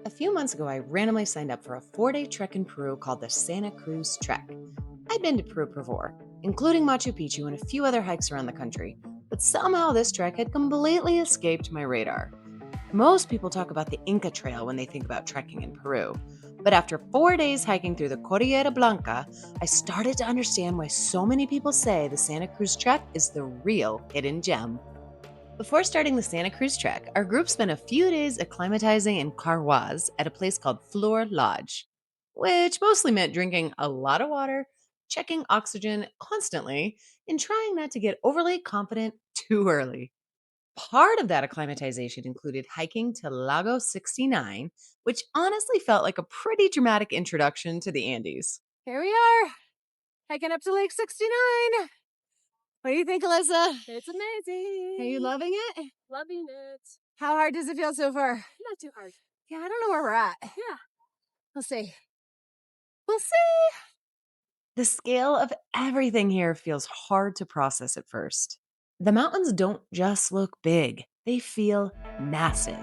A few months ago, I randomly signed up for a 4-day trek in Peru called the Santa Cruz Trek. I'd been to Peru before, including Machu Picchu and a few other hikes around the country, but somehow this trek had completely escaped my radar. Most people talk about the Inca Trail when they think about trekking in Peru, but after 4 days hiking through the Cordillera Blanca, I started to understand why so many people say the Santa Cruz Trek is the real hidden gem. Before starting the Santa Cruz Trek, our group spent a few days acclimatizing in Huaraz at a place called Flor Lodge, which mostly meant drinking a lot of water, checking oxygen constantly, and trying not to get overly confident too early. Part of that acclimatization included hiking to Lago 69, which honestly felt like a pretty dramatic introduction to the Andes. Here we are, hiking up to Lake 69. What do you think, Alyssa? It's amazing. Are you loving it? Loving it. How hard does it feel so far? Not too hard. Yeah, I don't know where we're at. Yeah. We'll see. We'll see. The scale of everything here feels hard to process at first. The mountains don't just look big, they feel massive.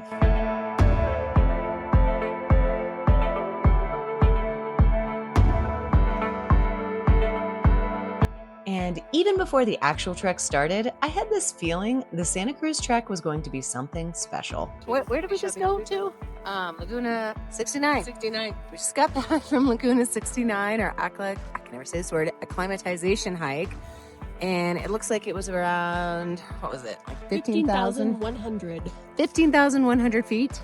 And even before the actual trek started, I had this feeling the Santa Cruz trek was going to be something special. Where did we just go to? Laguna 69. 69. We just got back from Laguna 69, or I can never say this word, acclimatization hike. And it looks like it was around, what was it? Like 15,100. 15,100 feet.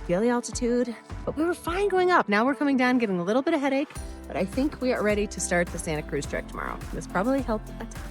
Feel the altitude, but we were fine going up. Now we're coming down, getting a little bit of headache, but I think we are ready to start the Santa Cruz Trek tomorrow. This probably helped a ton.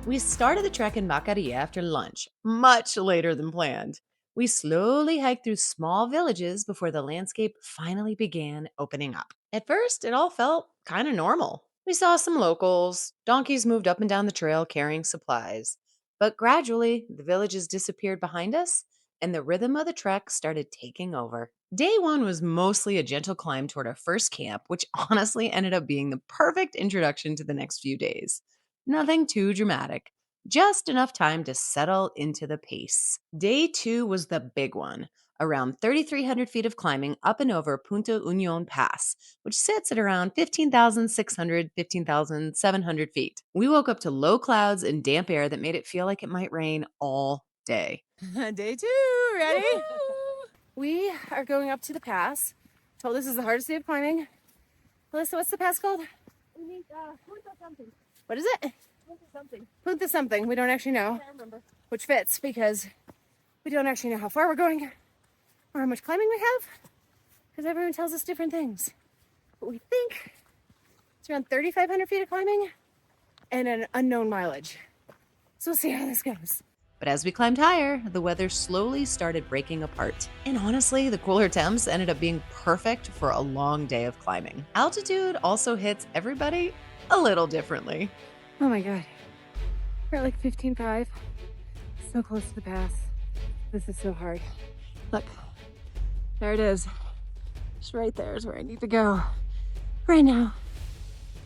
We started the trek in Bacaria after lunch, much later than planned. We slowly hiked through small villages before the landscape finally began opening up. At first, it all felt kind of normal. We saw some locals, donkeys moved up and down the trail carrying supplies. But gradually, the villages disappeared behind us, and the rhythm of the trek started taking over. Day one was mostly a gentle climb toward our first camp, which honestly ended up being the perfect introduction to the next few days. Nothing too dramatic, just enough time to settle into the pace. Day two was the big one, around 3,300 feet of climbing up and over Punta Unión Pass, which sits at around 15,600, 15,700 feet. We woke up to low clouds and damp air that made it feel like it might rain all day. Day two, ready? We are going up to the pass. Told this is the hardest day of climbing. Alyssa, what's the pass called? We need Punta something. What is it? Punta something. Punta something. We don't actually know, I can't remember. which fits because we don't actually know how far we're going or how much climbing we have because everyone tells us different things. But we think it's around 3,500 feet of climbing and an unknown mileage. So we'll see how this goes. But as we climbed higher, the weather slowly started breaking apart. And honestly, the cooler temps ended up being perfect for a long day of climbing. Altitude also hits everybody a little differently. Oh my God. We're at like 15.5. So close to the pass. This is so hard. Look, there it is. Just right there is where I need to go. Right now.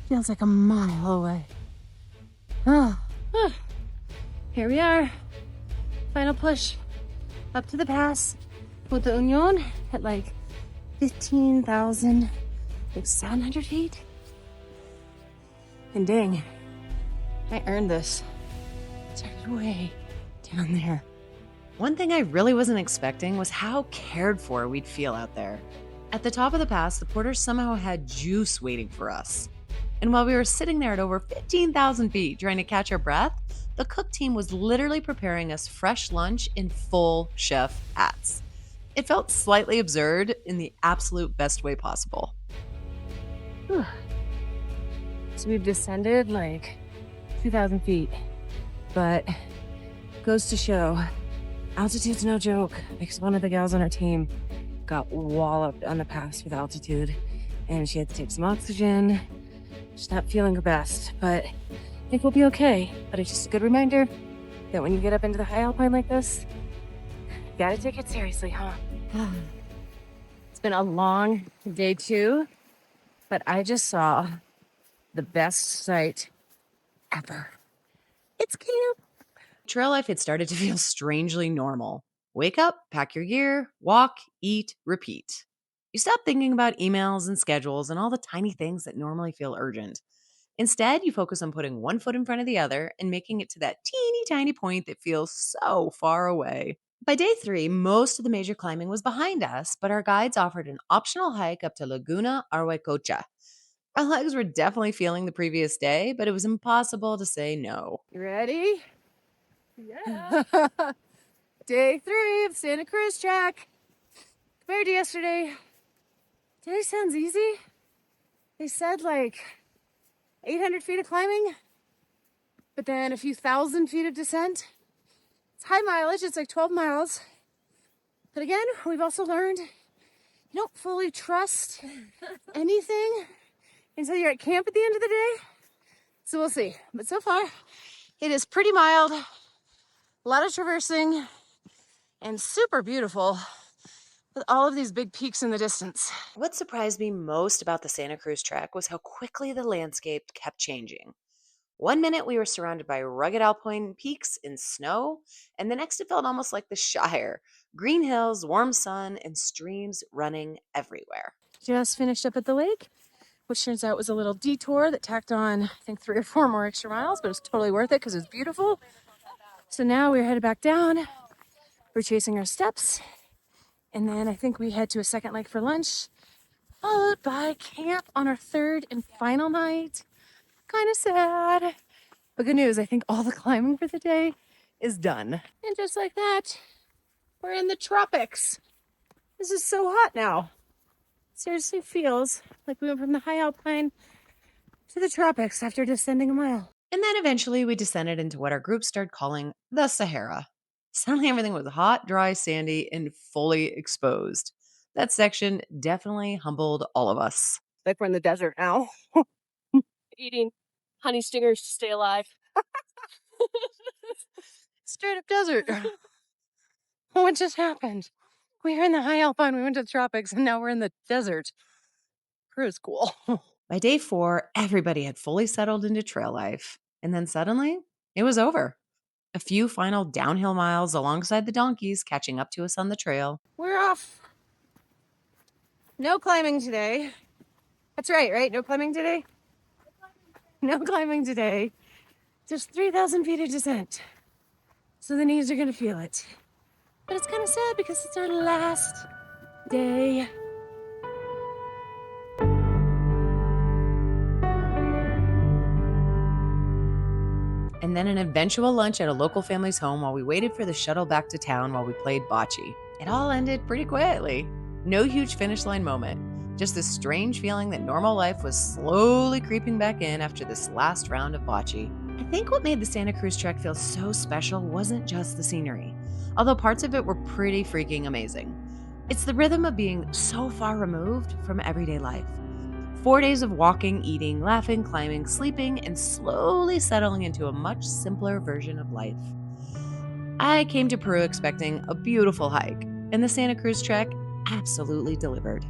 Feels like a mile away. Oh. Here we are. Final push up to the pass. Punta Unión at like 15,700 feet. And dang, I earned this. It's way down there. One thing I really wasn't expecting was how cared for we'd feel out there. At the top of the pass, the porters somehow had juice waiting for us. And while we were sitting there at over 15,000 feet trying to catch our breath, the cook team was literally preparing us fresh lunch in full chef hats. It felt slightly absurd in the absolute best way possible. Whew. So we've descended like 2,000 feet, but goes to show altitude's no joke because one of the gals on our team got walloped on the pass with altitude and she had to take some oxygen. She's not feeling her best, but I think we'll be okay. But it's just a good reminder that when you get up into the high alpine like this, you gotta take it seriously, huh? It's been a long day two, but I just saw the best sight ever. It's camp. Trail life had started to feel strangely normal. Wake up, pack your gear, walk, eat, repeat. You stop thinking about emails and schedules and all the tiny things that normally feel urgent. Instead, you focus on putting one foot in front of the other and making it to that teeny tiny point that feels so far away. By day 3, most of the major climbing was behind us, but our guides offered an optional hike up to Laguna Arhuaycocha. Our legs were definitely feeling the previous day, but it was impossible to say no. You ready? Yeah. Day 3 of Santa Cruz Trek. Compared to yesterday, today sounds easy. They said like 800 feet of climbing, but then a few thousand feet of descent. It's high mileage, it's like 12 miles. But again, we've also learned you don't fully trust anything until you're at camp at the end of the day. So we'll see. But so far, it is pretty mild, a lot of traversing, and super beautiful with all of these big peaks in the distance. What surprised me most about the Santa Cruz Trek was how quickly the landscape kept changing. One minute we were surrounded by rugged alpine peaks in snow, and the next it felt almost like the Shire. Green hills, warm sun, and streams running everywhere. Just finished up at the lake, which turns out was a little detour that tacked on, I think, 3 or 4 more extra miles, but it was totally worth it because it was beautiful. So now we're headed back down. We're chasing our steps. And then I think we head to a second lake for lunch, followed by camp on our 3rd and final night. Kind of sad. But good news, I think all the climbing for the day is done. And just like that, we're in the tropics. This is so hot now. Seriously feels like we went from the high alpine to the tropics after descending a mile. And then eventually we descended into what our group started calling the Sahara. Suddenly everything was hot, dry, sandy, and fully exposed. That section definitely humbled all of us. Like we're in the desert now. Eating honey stingers to stay alive. Straight up desert. What just happened? We were in the high alpine, we went to the tropics, and now we're in the desert. Peru's cool. By day 4, everybody had fully settled into trail life. And then suddenly, it was over. A few final downhill miles alongside the donkeys catching up to us on the trail. We're off. No climbing today. That's right? No climbing today? No climbing today. Just 3,000 feet of descent. So the knees are gonna feel it. But it's kind of sad because it's our last day. And then an eventual lunch at a local family's home while we waited for the shuttle back to town while we played bocce. It all ended pretty quietly. No huge finish line moment. Just this strange feeling that normal life was slowly creeping back in after this last round of bocce. I think what made the Santa Cruz Trek feel so special wasn't just the scenery, although parts of it were pretty freaking amazing. It's the rhythm of being so far removed from everyday life. 4 days of walking, eating, laughing, climbing, sleeping, and slowly settling into a much simpler version of life. I came to Peru expecting a beautiful hike, and the Santa Cruz Trek absolutely delivered.